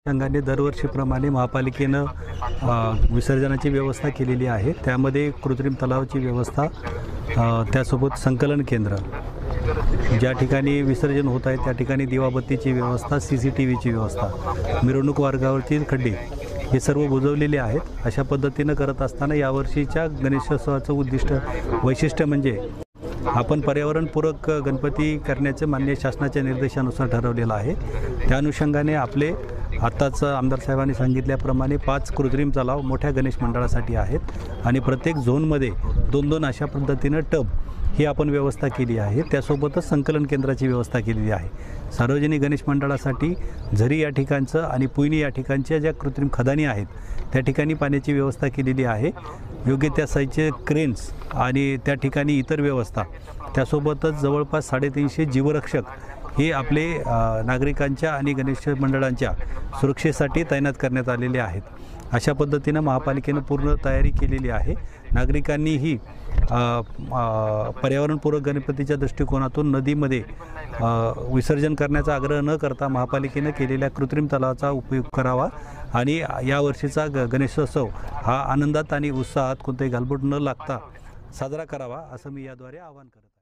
संघाने दरवर्षीप्रमाणे महापालिकेनं विसर्जनाची व्यवस्था केलेली आहे। त्यामध्ये कृत्रिम तलावाची व्यवस्था, त्यासोबत संकलन केंद्र, ज्या ठिकाणी विसर्जन होत आहे त्या ठिकाणी दिवाबत्तीची व्यवस्था, CCTVची व्यवस्था, मिरवणूक मार्गावरची खड्डे हे सर्व बुजवलेले आहेत। अशा पद्धतीनं करत असताना यावर्षीच्या गणेशोत्सवाचं वैशिष्ट्य म्हणजे आपण पर्यावरणपूरक गणपती करण्याचे माननीय शासनाच्या निर्देशानुसार ठरवलेलं आहे। त्या अनुषंगाने आपले आत्ताच आमदार साहेबांनी सांगितल्याप्रमाणे 5 कृत्रिम तलाव मोठ्या गणेश मंडळासाठी आहेत आणि प्रत्येक झोनमध्ये 2-2 अशा पद्धतीनं टब ही आपण व्यवस्था केली आहे। त्यासोबतच संकलन केंद्राची व्यवस्था केलेली आहे। सार्वजनिक गणेश मंडळासाठी झरी या ठिकाणचं आणि पुयनी या ठिकाणच्या ज्या कृत्रिम खदानी आहेत त्या ठिकाणी पाण्याची व्यवस्था केलेली आहे। योग्य त्या साईजचे क्रेन्स आणि त्या ठिकाणी इतर व्यवस्था, त्यासोबतच जवळपास 350 जीवरक्षक हे आपले नागरिकांच्या आणि गणेश मंडळांच्या सुरक्षेसाठी तैनात करण्यात आलेले आहेत। अशा पद्धतीनं महापालिकेनं पूर्ण तयारी केलेली आहे। नागरिकांनीही पर्यावरणपूरक गणपतीच्या दृष्टिकोनातून नदीमध्ये विसर्जन करण्याचा आग्रह न करता महापालिकेनं केलेल्या कृत्रिम तलावाचा उपयोग करावा आणि यावर्षीचा गणेशोत्सव हा आनंदात आणि उत्साहात कोणतेही गालबोट न लागता साजरा करावा, असं मी याद्वारे आवाहन करतो।